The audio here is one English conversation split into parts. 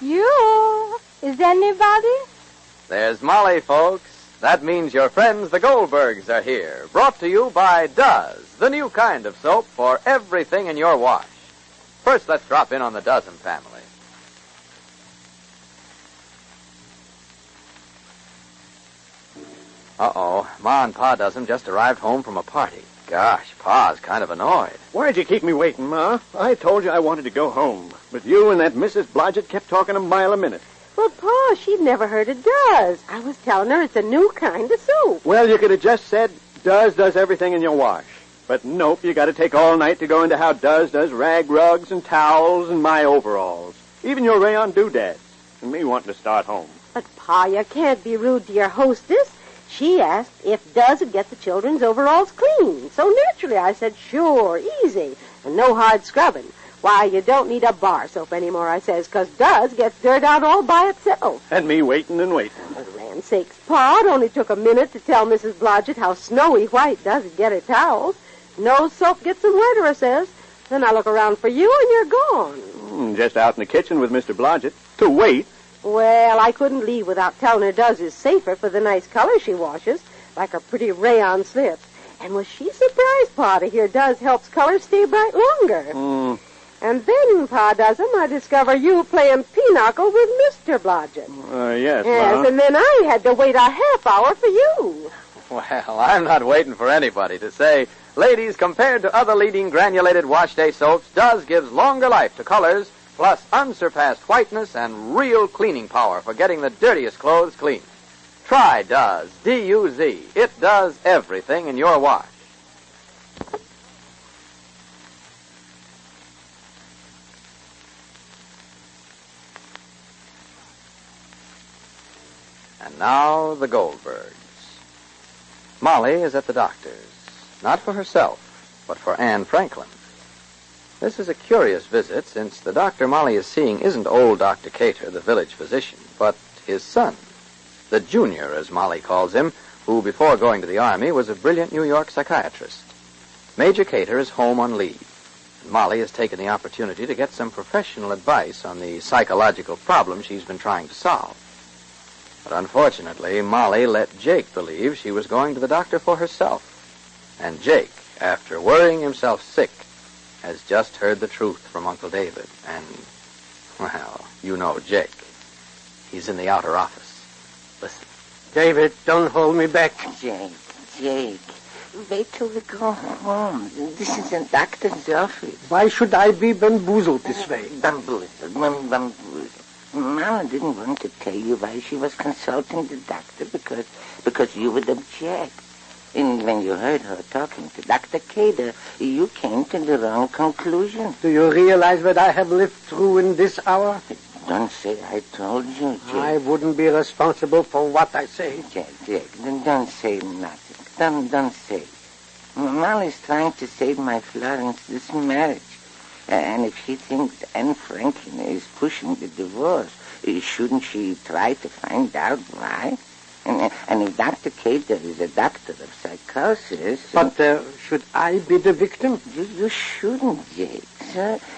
You? Is anybody? There's Molly, folks. That means your friends, the Goldbergs, are here. Brought to you by Does, the new kind of soap for everything in your wash. First, let's drop in on the Dozen family. Uh-oh. Ma and Pa Dozen just arrived home from a party. Gosh, Pa's kind of annoyed. Why'd you keep me waiting, Ma? I told you I wanted to go home. But you and that Mrs. Blodgett kept talking a mile a minute. Well, Pa, she'd never heard of Does. I was telling her it's a new kind of soup. Well, you could have just said, does everything in your wash. But nope, you got to take all night to go into how does rag rugs and towels and my overalls. Even your rayon doodads. And me wanting to start home. But, Pa, you can't be rude to your hostess. She asked if Does would get the children's overalls clean. So naturally I said, sure, easy, and no hard scrubbing. Why, you don't need a bar soap anymore, I says, 'cause Does gets dirt out all by itself. And me waiting and waiting. For land's sakes, Pa, it only took a minute to tell Mrs. Blodgett how snowy white Does get her towels. No soap gets them wetter, I says. Then I look around for you and you're gone. Just out in the kitchen with Mr. Blodgett. To wait. Well, I couldn't leave without telling her Does is safer for the nice color she washes, like her pretty rayon slips. And was she surprised, Pa, to hear Does helps colors stay bright longer. And then, Pa Dozen, I discover you playing pinochle with Mr. Blodgett. Yes, Ma. And then I had to wait a half hour for you. Well, I'm not waiting for anybody to say, ladies, compared to other leading granulated wash day soaps, Does gives longer life to colors, plus unsurpassed whiteness and real cleaning power for getting the dirtiest clothes clean. Try Does, D-U-Z. It does everything in your wash. And now, the Goldbergs. Molly is at the doctor's. Not for herself, but for Anne Franklin. This is a curious visit, since the doctor Molly is seeing isn't old Dr. Cater, the village physician, but his son, the junior, as Molly calls him, who, before going to the Army, was a brilliant New York psychiatrist. Major Cater is home on leave, and Molly has taken the opportunity to get some professional advice on the psychological problem she's been trying to solve. But unfortunately, Molly let Jake believe she was going to the doctor for herself. And Jake, after worrying himself sick, has just heard the truth from Uncle David. And, well, you know Jake. He's in the outer office. Listen. David, don't hold me back. Jake, wait till we go home. This is a doctor's office. Why should I be bamboozled this way? Bamboozled. Mama didn't want to tell you why she was consulting the doctor because you would object. And when you heard her talking to Dr. Cater, you came to the wrong conclusion. Do you realize what I have lived through in this hour? Don't say I told you, Jake. I wouldn't be responsible for what I say. Jake, don't say nothing. Don't say. Molly's trying to save my Florence's marriage. And if she thinks Anne Franklin is pushing the divorce, shouldn't she try to find out why? And if Dr. Cater is a doctor of psychosis... But should I be the victim? You shouldn't, Jake.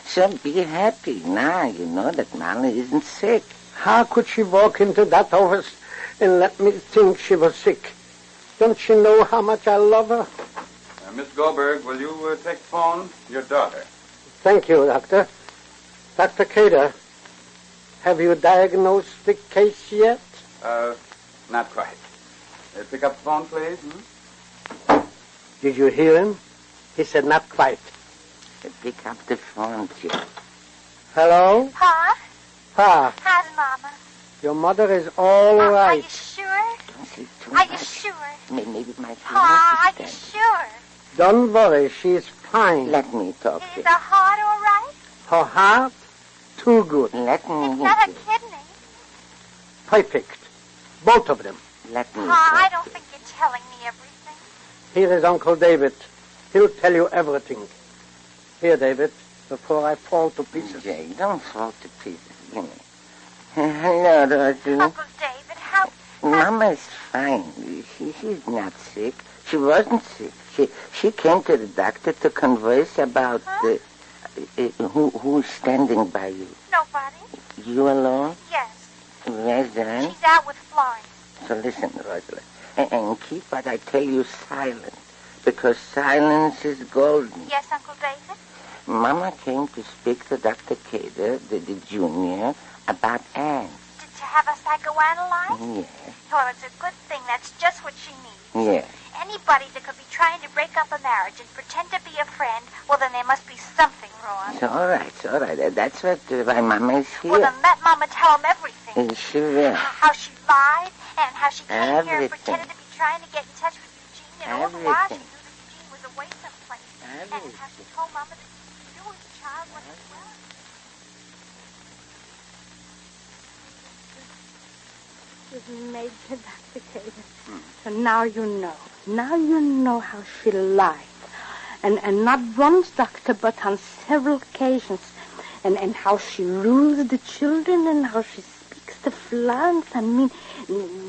So be happy. Now you know that Molly isn't sick. How could she walk into that office and let me think she was sick? Don't she know how much I love her? Miss Goldberg, will you take the phone? Your daughter. Thank you, Doctor. Dr. Cater, have you diagnosed the case yet? Not quite. Pick up the phone, please. Did you hear him? He said not quite. Pick up the phone, Jake. Hello? Pa? Pa. How's Mama? Your mother is all right. Are you sure? Don't say too Are you much. sure? Maybe my Pa, are you sure? Don't worry, she's fine. Let me talk to Is the heart all right? Her heart? Too good. Let me... It's not a kidney. Perfect. Both of them. Let me... Pa, I don't think you're telling me everything. Here is Uncle David. He'll tell you everything. Here, David, before I fall to pieces. Jake, don't fall to pieces. Give me. Hello, Rosie. Uncle David, how... Mama's fine. She's not sick. She wasn't sick. She came to the doctor to converse about who's standing by you. Nobody. You alone? Yes. Where's Anne? She's out with Florence. So listen, Rosalie, and keep what I tell you silent, because silence is golden. Yes, Uncle David? Mama came to speak to Dr. Cater, the junior, about Anne. To have us psychoanalyze? Yes. Well, it's a good thing. That's just what she needs. Yes. Anybody that could be trying to break up a marriage and pretend to be a friend, well, then there must be something wrong. It's all right. That's what my Mama is here. Well, then let Mama tell him everything. She will. How she lied, and how she came here and Everything. pretended to be trying to get in touch with Eugene, and all the while she knew that Eugene was away someplace. And how she told Mama that you as a child wasn't well. You've made me Dr. Cater. So now you know. Now you know how she lied. And not once, Doctor, but on several occasions. And how she rules the children and how she speaks to Florence. I mean,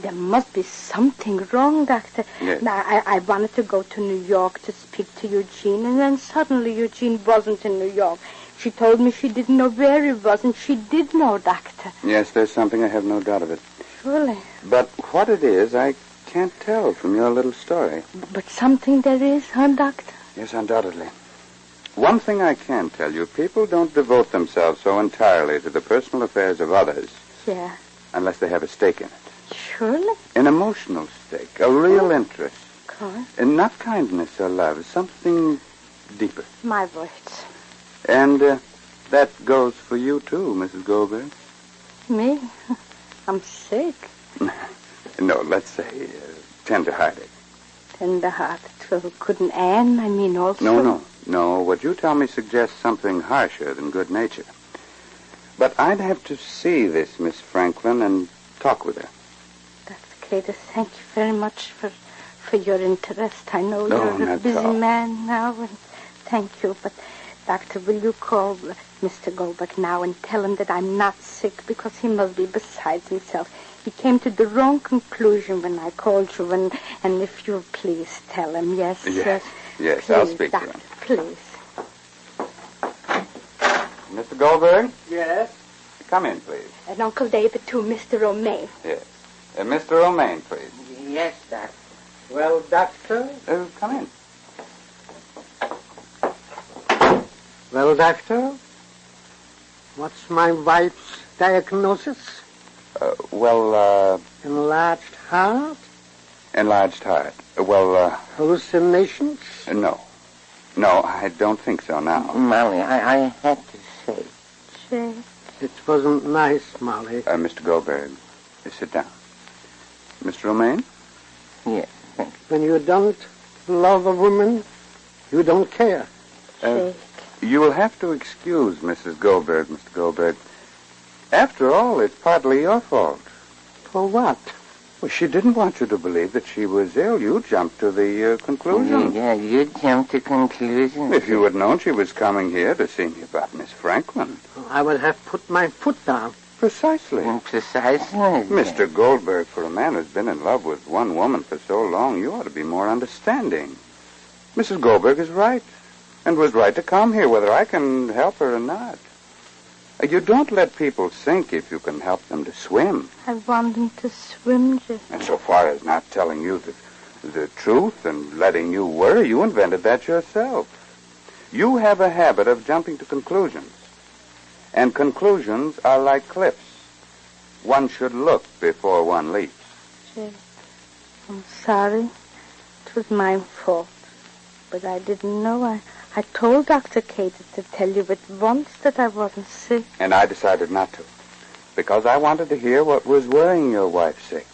there must be something wrong, Doctor. Yes. Now, I wanted to go to New York to speak to Eugene, and then suddenly Eugene wasn't in New York. She told me she didn't know where he was, and she did know, Doctor. Yes, there's something, I have no doubt of it. Surely. But what it is, I can't tell from your little story. But something there is, huh, Doctor? Yes, undoubtedly. One thing I can tell you, people don't devote themselves so entirely to the personal affairs of others Yeah. unless they have a stake in it. Surely. An emotional stake, a real interest. Of course. And not kindness or love, something deeper. My words. And that goes for you, too, Mrs. Goldberg. Me? I'm sick. No, let's say tender-hearted. Tender-hearted. Well, couldn't Anne, I mean, also... No, what you tell me suggests something harsher than good nature. But I'd have to see this Miss Franklin and talk with her. Dr. Cater, thank you very much for your interest. I know No, you're a not busy at all. man now, and thank you. But, Doctor, will you call Mr. Goldberg now and tell him that I'm not sick, because he must be beside himself. He came to the wrong conclusion when I called you, and if you'll please tell him, yes? Yes, please, I'll speak Doctor, to him. Please. Mr. Goldberg, Yes? come in, please. And Uncle David, too, Mr. Romaine. Yes. Mr. Romaine, please. Yes, Doctor. Well, Doctor? Come in. Well, Doctor? What's my wife's diagnosis? Enlarged heart? Enlarged heart. Hallucinations? No. No, I don't think so now. Molly, I had to say. Jake. It wasn't nice, Molly. Mr. Goldberg, sit down. Mr. Romaine? Yes, thank you. When you don't love a woman, you don't care. Jake. You will have to excuse Mrs. Goldberg, Mr. Goldberg. After all, it's partly your fault. For what? Well, she didn't want you to believe that she was ill. You jumped to the conclusion. Yeah, you jumped to conclusions. If you had known she was coming here to see me about Miss Franklin. I would have put my foot down. Precisely. Precisely. Mr. Goldberg, for a man who's been in love with one woman for so long, you ought to be more understanding. Mrs. Goldberg is right, and was right to come here, whether I can help her or not. You don't let people sink if you can help them to swim. I want him to swim, Jake. And so far as not telling you the truth and letting you worry, you invented that yourself. You have a habit of jumping to conclusions. And conclusions are like cliffs. One should look before one leaps. Jake, I'm sorry. It was my fault. But I didn't know. I told Dr. Cater to tell you at once that I wasn't sick. And I decided not to, because I wanted to hear what was worrying your wife sick.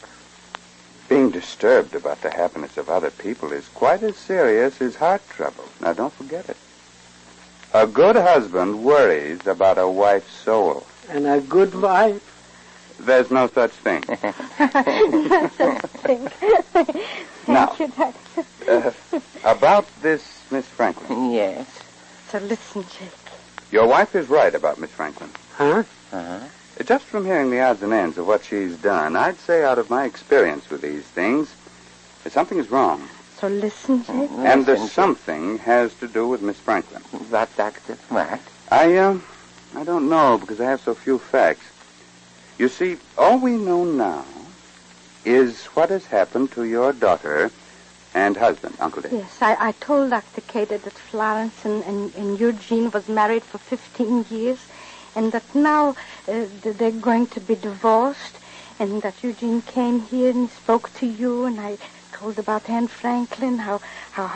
Being disturbed about the happiness of other people is quite as serious as heart trouble. Now, don't forget it. A good husband worries about a wife's soul. And a good wife? There's no such thing. Now, Thank you, Doctor. about this Miss Franklin. Yes. So listen, Jake. Your wife is right about Miss Franklin. Huh? Uh-huh. Just from hearing the odds and ends of what she's done, I'd say out of my experience with these things, that something is wrong. So listen, Jake. And the something has to do with Miss Franklin. What, Doctor? What? I don't know, because I have so few facts. You see, all we know now is what has happened to your daughter and husband, Uncle Dave. Yes, I told Dr. Cater that Florence and Eugene was married for 15 years, and that now they're going to be divorced, and that Eugene came here and spoke to you, and I told about Anne Franklin, how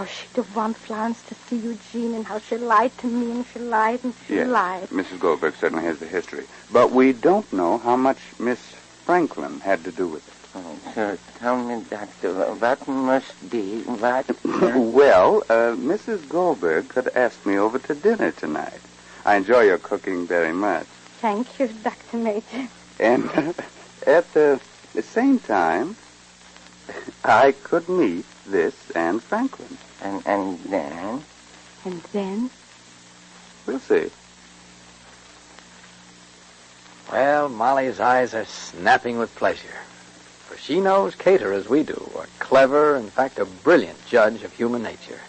she'd have wanted Florence to see Eugene, and how she lied to me, and she lied, and she lied. Mrs. Goldberg certainly has the history. But we don't know how much Miss Franklin had to do with it. Oh, sir, tell me, Doctor, what must be, what... Well, Mrs. Goldberg could ask me over to dinner tonight. I enjoy your cooking very much. Thank you, Dr. Major. And at the same time, I could meet this Anne Franklin. And then? And then? We'll see. Well, Molly's eyes are snapping with pleasure. For she knows Cater as we do, a clever, in fact, a brilliant judge of human nature.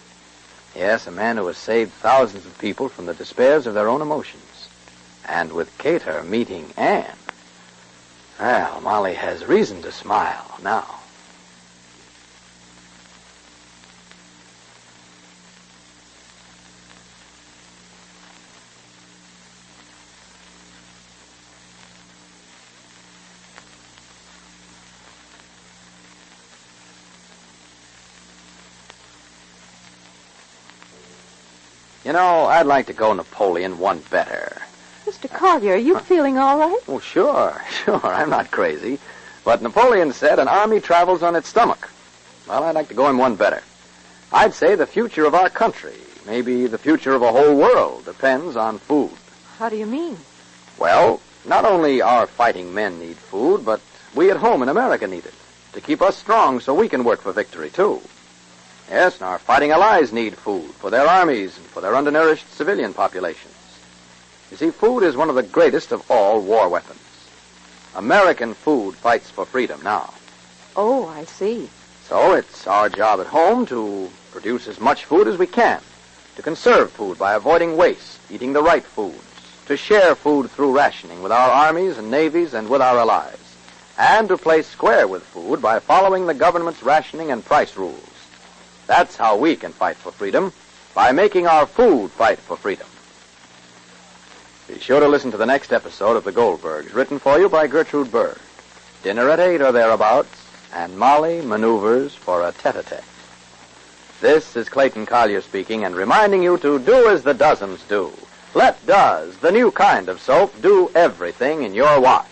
Yes, a man who has saved thousands of people from the despairs of their own emotions. And with Cater meeting Anne, well, Molly has reason to smile now. You know, I'd like to go Napoleon one better. Mr. Collier, are you feeling all right? Oh, sure. I'm not crazy. But Napoleon said an army travels on its stomach. Well, I'd like to go him one better. I'd say the future of our country, maybe the future of a whole world, depends on food. How do you mean? Well, not only our fighting men need food, but we at home in America need it to keep us strong so we can work for victory, too. Yes, and our fighting allies need food for their armies and for their undernourished civilian populations. You see, food is one of the greatest of all war weapons. American food fights for freedom now. Oh, I see. So it's our job at home to produce as much food as we can, to conserve food by avoiding waste, eating the right foods, to share food through rationing with our armies and navies and with our allies, and to play square with food by following the government's rationing and price rules. That's how we can fight for freedom, by making our food fight for freedom. Be sure to listen to the next episode of The Goldbergs, written for you by Gertrude Berg. Dinner at 8 or thereabouts, and Molly maneuvers for a tete-a-tete. This is Clayton Collier speaking and reminding you to do as the dozens do. Let Does, the new kind of soap, do everything in your wash.